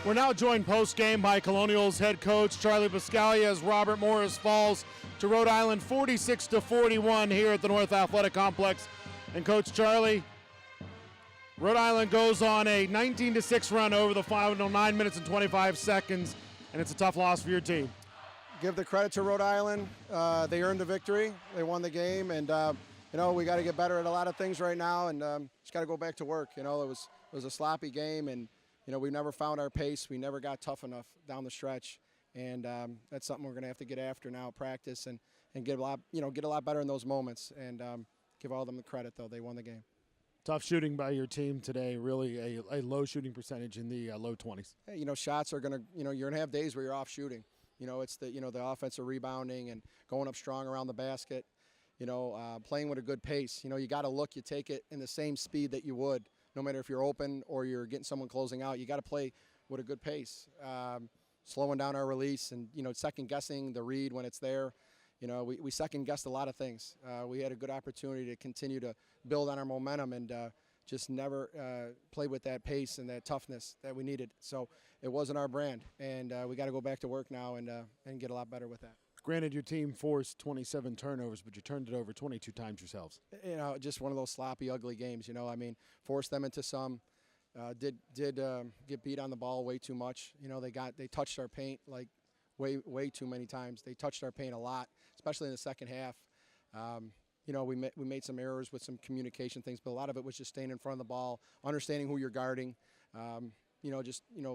We're now joined post-game by Colonials head coach Charlie Buscaglia as Robert Morris falls to Rhode Island 46-41 here at the North Athletic Complex. And Coach Charlie, Rhode Island goes on a 19-6 run over the final 9 minutes and 25 seconds, and it's a tough loss for your team. Give the credit to Rhode Island. They earned the victory. They won the game, and we got to get better at a lot of things right now, and just got to go back to work. It was a sloppy game, and we never found our pace. We never got tough enough down the stretch, and that's something we're going to have to get after now, practice, and get a lot better in those moments. And give all them the credit, though. They won the game. Tough shooting by your team today, really a low shooting percentage in the low 20s. Hey, shots are going to, you're going to have days where you're off shooting. It's the offensive rebounding and going up strong around the basket, playing with a good pace. You got to look, you take it in the same speed that you would, no matter if you're open or you're getting someone closing out. You got to play with a good pace, slowing down our release and, second-guessing the read when it's there. We second-guessed a lot of things. We had a good opportunity to continue to build on our momentum and just never play with that pace and that toughness that we needed. So it wasn't our brand, and we got to go back to work now and get a lot better with that. Granted, your team forced 27 turnovers, but you turned it over 22 times yourselves. Just one of those sloppy, ugly games. Forced them into some. Did get beat on the ball way too much. They touched our paint like way too many times. They touched our paint a lot, especially in the second half. We made some errors with some communication things, but a lot of it was just staying in front of the ball, understanding who you're guarding.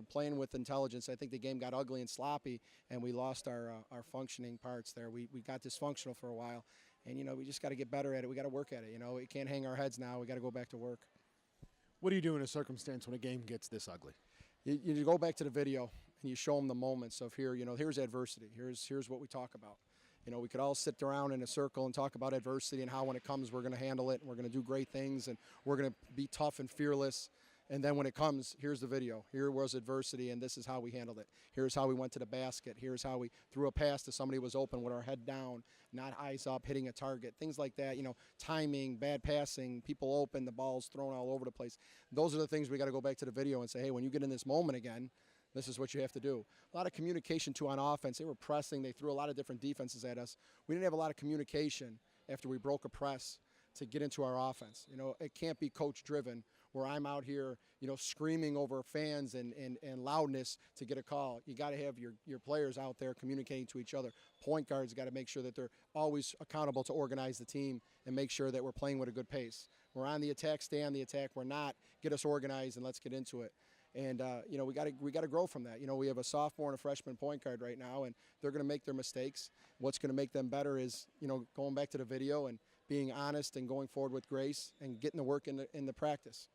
Playing with intelligence. I think the game got ugly and sloppy, and we lost our functioning parts there. We got dysfunctional for a while, and we just got to get better at it. We got to work at it. We can't hang our heads now. We got to go back to work. What do you do in a circumstance when a game gets this ugly? You go back to the video and you show them the moments of here's adversity. Here's what we talk about. We could all sit around in a circle and talk about adversity and how when it comes we're going to handle it and we're going to do great things and we're going to be tough and fearless. And then when it comes, here's the video. Here was adversity, and this is how we handled it. Here's how we went to the basket. Here's how we threw a pass to somebody who was open with our head down, not eyes up, hitting a target, things like that. Timing, bad passing, people open, the ball's thrown all over the place. Those are the things we got to go back to the video and say, hey, when you get in this moment again, this is what you have to do. A lot of communication, too, on offense. They were pressing. They threw a lot of different defenses at us. We didn't have a lot of communication after we broke a press to get into our offense. It can't be coach-driven where I'm out here, screaming over fans and loudness to get a call. You got to have your players out there communicating to each other. Point guards got to make sure that they're always accountable to organize the team and make sure that we're playing with a good pace. We're on the attack, stay on the attack. We're not, get us organized and let's get into it. And we got to grow from that. We have a sophomore and a freshman point guard right now, and they're going to make their mistakes. What's going to make them better is going back to the video and being honest and going forward with grace and getting the work in the practice.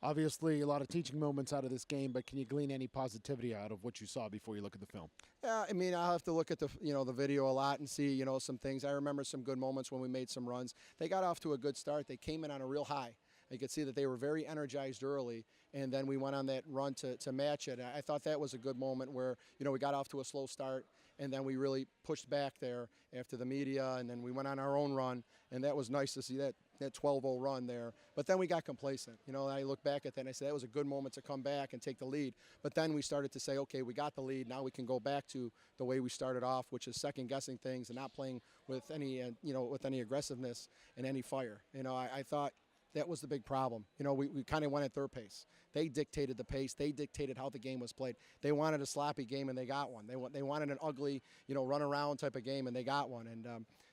Obviously, a lot of teaching moments out of this game, but can you glean any positivity out of what you saw before you look at the film? Yeah, I'll have to look at the video a lot and see some things. I remember some good moments when we made some runs. They got off to a good start. They came in on a real high. You could see that they were very energized early, and then we went on that run to match it. I thought that was a good moment where, we got off to a slow start, and then we really pushed back there after the media, and then we went on our own run, and that was nice to see that 12-0 run there. But then we got complacent. I look back at that, and I said that was a good moment to come back and take the lead. But then we started to say, okay, we got the lead. Now we can go back to the way we started off, which is second-guessing things and not playing with any, with any aggressiveness and any fire. I thought that was the big problem. We kind of went at their pace. They dictated the pace. They dictated how the game was played. They wanted a sloppy game, and they got one. They wanted an ugly, run-around type of game, and they got one. And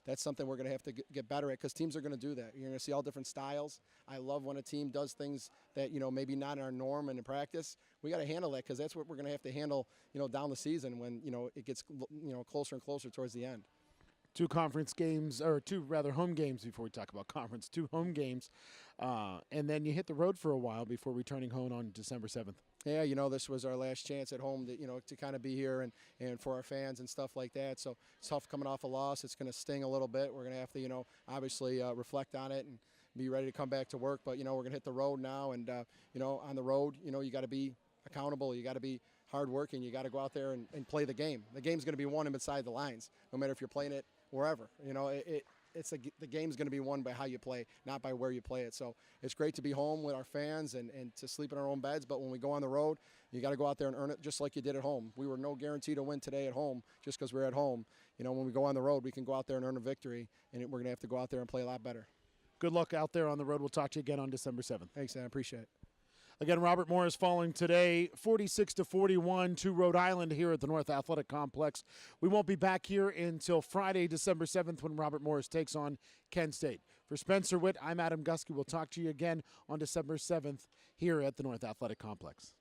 that's something we're going to have to get better at because teams are going to do that. You're going to see all different styles. I love when a team does things that, maybe not in our norm and in practice. We got to handle that because that's what we're going to have to handle, down the season when, it gets, closer and closer towards the end. Two home games before we talk about conference, 2 home games, and then you hit the road for a while before returning home on December 7th. Yeah, this was our last chance at home to kind of be here and for our fans and stuff like that. So it's tough coming off a loss. It's going to sting a little bit. We're going to have to, obviously reflect on it and be ready to come back to work. But, we're going to hit the road now. And, on the road, you got to be accountable. You got to be hardworking. You got to go out there and play the game. The game's going to be won inside the lines, no matter if you're playing it wherever. the game's going to be won by how you play, not by where you play it. So it's great to be home with our fans and to sleep in our own beds. But when we go on the road, you got to go out there and earn it just like you did at home. We were no guarantee to win today at home just because we're at home. You know, when we go on the road, we can go out there and earn a victory, and we're going to have to go out there and play a lot better. Good luck out there on the road. We'll talk to you again on December 7th. Thanks, Dan. I appreciate it. Again, Robert Morris falling today 46-41 to Rhode Island here at the North Athletic Complex. We won't be back here until Friday, December 7th, when Robert Morris takes on Kent State. For Spencer Witt, I'm Adam Gusky. We'll talk to you again on December 7th here at the North Athletic Complex.